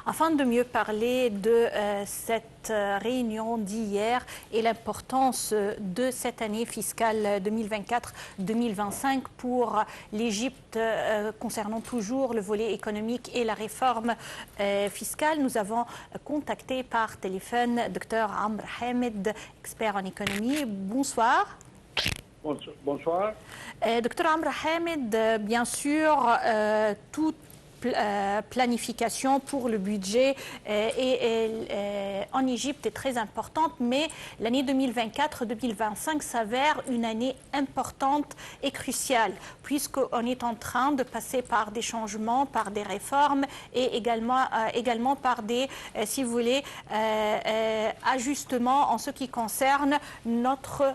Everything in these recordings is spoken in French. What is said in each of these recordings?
afin de mieux parler de cette réunion d'hier et l'importance de cette année fiscale 2024-2025 pour l'Égypte concernant toujours le volet économique et la réforme fiscale. Nous avons contacté par téléphone Dr Amr Hamed, expert en économie. Bonsoir. Bonsoir. Dr Amr Hamed, bien sûr, toute planification pour le budget en Égypte est très importante, mais l'année 2024-2025 s'avère une année importante et cruciale, puisqu'on est en train de passer par des changements, par des réformes et également par des, si vous voulez, ajustements en ce qui concerne notre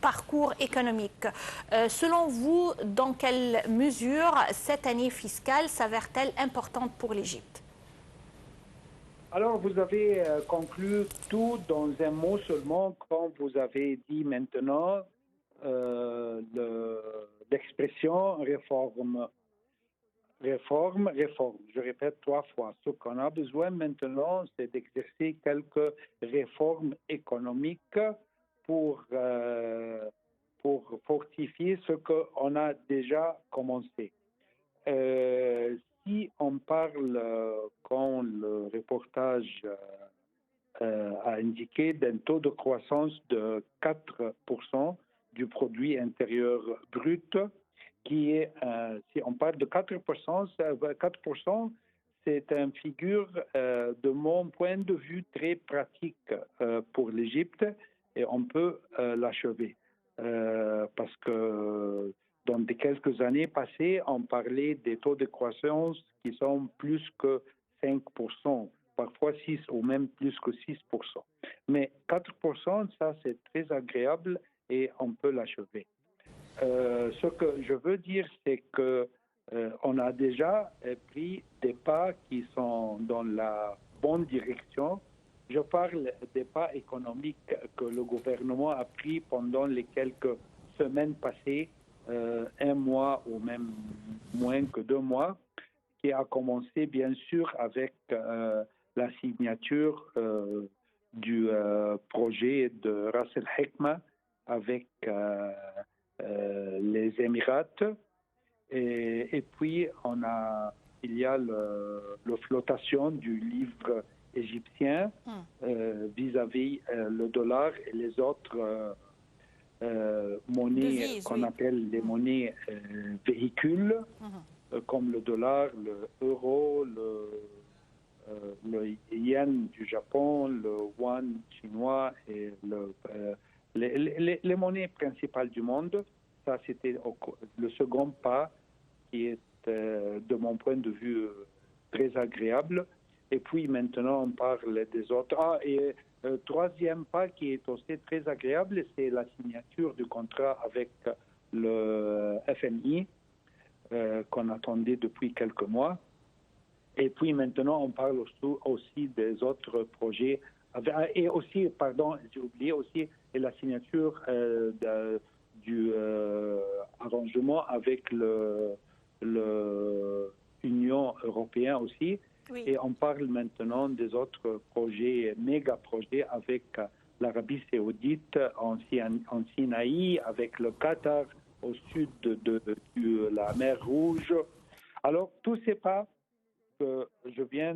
parcours économique. Selon vous, dans quelle mesure cette année fiscale s'avère-t-elle importante pour l'Égypte? Alors, vous avez conclu tout dans un mot seulement quand vous avez dit maintenant l'expression réforme. Réforme, réforme. Je répète 3 fois. Ce qu'on a besoin maintenant, c'est d'exercer quelques réformes économiques pour fortifier ce qu'on a déjà commencé. Si on parle, quand le reportage a indiqué, d'un taux de croissance de 4% du produit intérieur brut, qui est, si on parle de 4%, 4%, c'est une figure, de mon point de vue, très pratique pour l'Égypte, et on peut l'achever. Parce que dans quelques années passées, on parlait des taux de croissance qui sont plus que 5%, parfois 6 ou même plus que 6%. Mais 4%, ça c'est très agréable et on peut l'achever. Ce que je veux dire, c'est que on a déjà pris des pas qui sont dans la bonne direction. Je parle des pas économiques que le gouvernement a pris pendant les quelques semaines passées, 1 mois ou même moins que 2 mois, qui a commencé bien sûr avec la signature du projet de Ras El Hekma avec les Émirats. Et puis, il y a la flottation du livre égyptien vis-à-vis le dollar et les autres monnaies qu'on appelle les monnaies véhicules, comme le dollar, l'euro, le yen du Japon, le yuan chinois et les monnaies principales du monde. Ça, c'était le second pas qui est, de mon point de vue, très agréable. Et puis maintenant, on parle des autres. Et le troisième pas qui est aussi très agréable, c'est la signature du contrat avec le FMI qu'on attendait depuis quelques mois. Et puis maintenant, on parle aussi des autres projets. Et aussi, pardon, j'ai oublié aussi la signature du arrangement avec l'Union européenne aussi. Oui. Et on parle maintenant des autres projets, méga-projets avec l'Arabie saoudite en Sinaï, avec le Qatar au sud de la mer Rouge. Alors, tous ces pas que je viens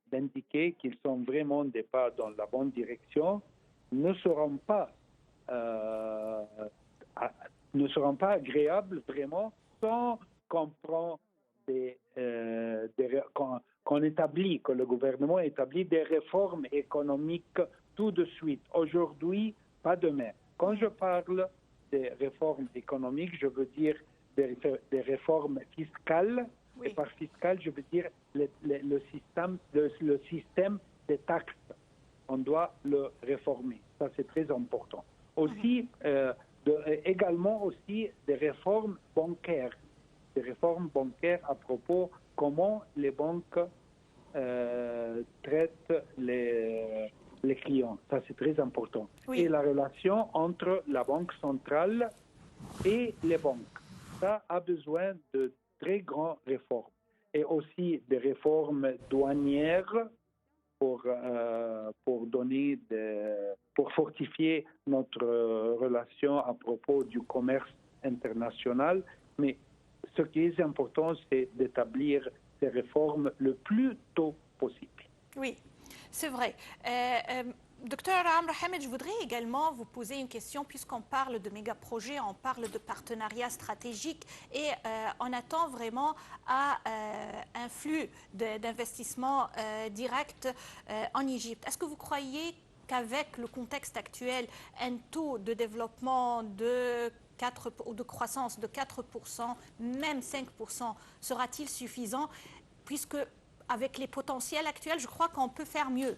d'indiquer qu'ils sont vraiment des pas dans la bonne direction ne seront pas agréables vraiment sans qu'on prend qu'on établit, que le gouvernement établit des réformes économiques tout de suite, aujourd'hui, pas demain. Quand je parle des réformes économiques, je veux dire des réformes fiscales. Oui. Et par fiscal, je veux dire le système des taxes. On doit le réformer. Ça, c'est très important. Aussi, également aussi des réformes bancaires. Des réformes bancaires à propos comment les banques traitent les clients. Ça, c'est très important. Oui. Et la relation entre la Banque centrale et les banques. Ça a besoin de très grandes réformes. et aussi des réformes douanières pour fortifier notre relation à propos du commerce international. Mais ce qui est important, c'est d'établir ces réformes le plus tôt possible. Oui, c'est vrai. Docteur Amr Hamed, je voudrais également vous poser une question, puisqu'on parle de méga-projets, on parle de partenariats stratégiques et on attend vraiment à un flux d'investissements directs en Égypte. Est-ce que vous croyez qu'avec le contexte actuel, un taux de développement de croissance de 4%, même 5%, sera-t-il suffisant, puisque avec les potentiels actuels, je crois qu'on peut faire mieux?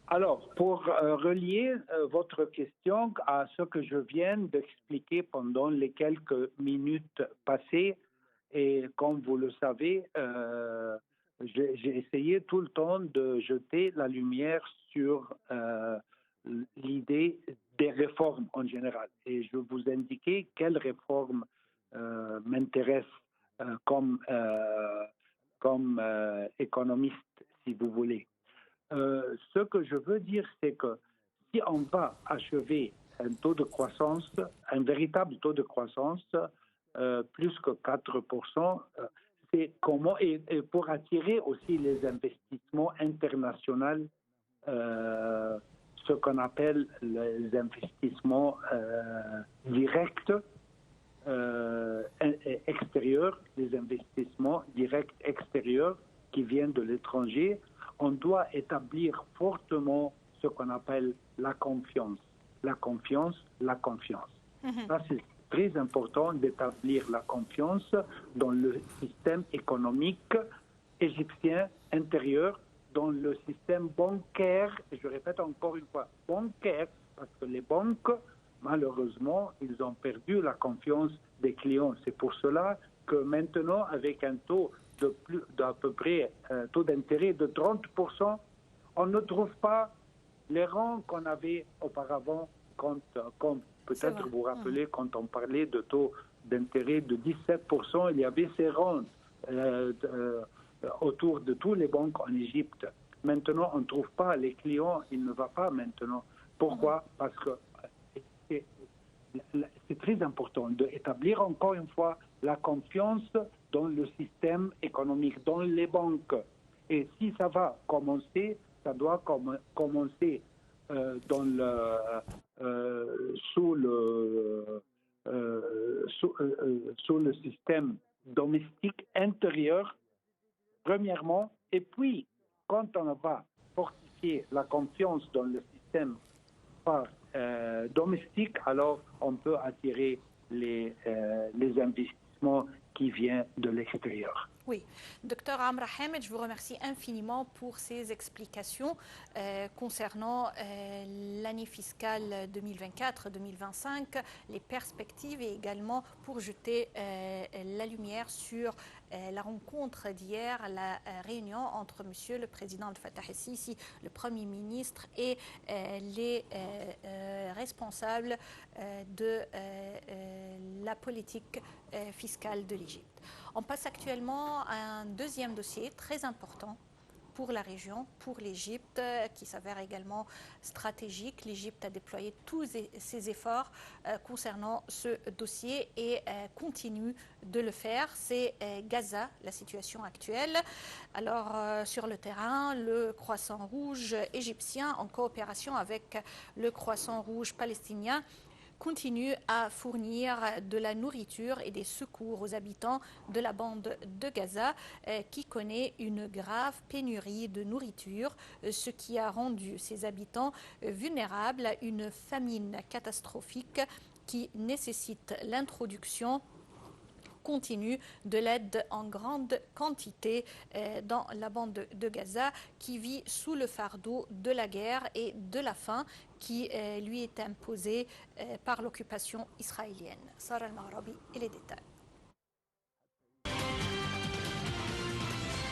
Alors, pour relier votre question à ce que je viens d'expliquer pendant les quelques minutes passées, et comme vous le savez, j'ai essayé tout le temps de jeter la lumière sur l'idée des réformes en général. Et je vous indiquais quelles réformes m'intéressent comme économiste, si vous voulez. Ce que je veux dire, c'est que si on va achever un taux de croissance, un véritable taux de croissance, plus que 4%, c'est comment, et pour attirer aussi les investissements internationaux, ce qu'on appelle les investissements directs extérieurs, les investissements directs extérieurs qui viennent de l'étranger, on doit établir fortement ce qu'on appelle la confiance. La confiance, la confiance. Ça, c'est très important d'établir la confiance dans le système économique égyptien intérieur, dans le système bancaire, et je répète encore une fois, bancaire, parce que les banques, malheureusement, ils ont perdu la confiance des clients. C'est pour cela que maintenant, avec un taux d'à peu près taux d'intérêt de 30%, on ne trouve pas les rangs qu'on avait auparavant, comme peut-être vous rappelez, quand on parlait de taux d'intérêt de 17%, il y avait ces rangs autour de tous les banques en Égypte. Maintenant, on ne trouve pas les clients, ils ne vont pas maintenant. Pourquoi? Parce que c'est très important d'établir encore une fois la confiance dans le système économique, dans les banques. Et si ça va commencer, ça doit commencer sous le système domestique intérieur, premièrement, et puis quand on va fortifier la confiance dans le système domestique, alors on peut attirer les investissements qui viennent de l'extérieur. Oui, docteur Amr Hamed, je vous remercie infiniment pour ces explications concernant l'année fiscale 2024-2025, les perspectives et également pour jeter la lumière sur la rencontre d'hier, la réunion entre Monsieur le Président Al-Fattah el-Sisi, le Premier ministre et les responsables de la politique fiscale de l'Égypte. On passe actuellement à un deuxième dossier très important pour la région, pour l'Égypte, qui s'avère également stratégique. L'Égypte a déployé tous ses efforts concernant ce dossier et continue de le faire. C'est Gaza, la situation actuelle. Alors, sur le terrain, le Croissant Rouge égyptien, en coopération avec le Croissant Rouge palestinien, continue à fournir de la nourriture et des secours aux habitants de la bande de Gaza qui connaît une grave pénurie de nourriture, ce qui a rendu ses habitants vulnérables à une famine catastrophique qui nécessite l'introduction continue de l'aide en grande quantité dans la bande de Gaza qui vit sous le fardeau de la guerre et de la faim qui lui est imposée par l'occupation israélienne. Sarah Al-Mahrabi et les détails.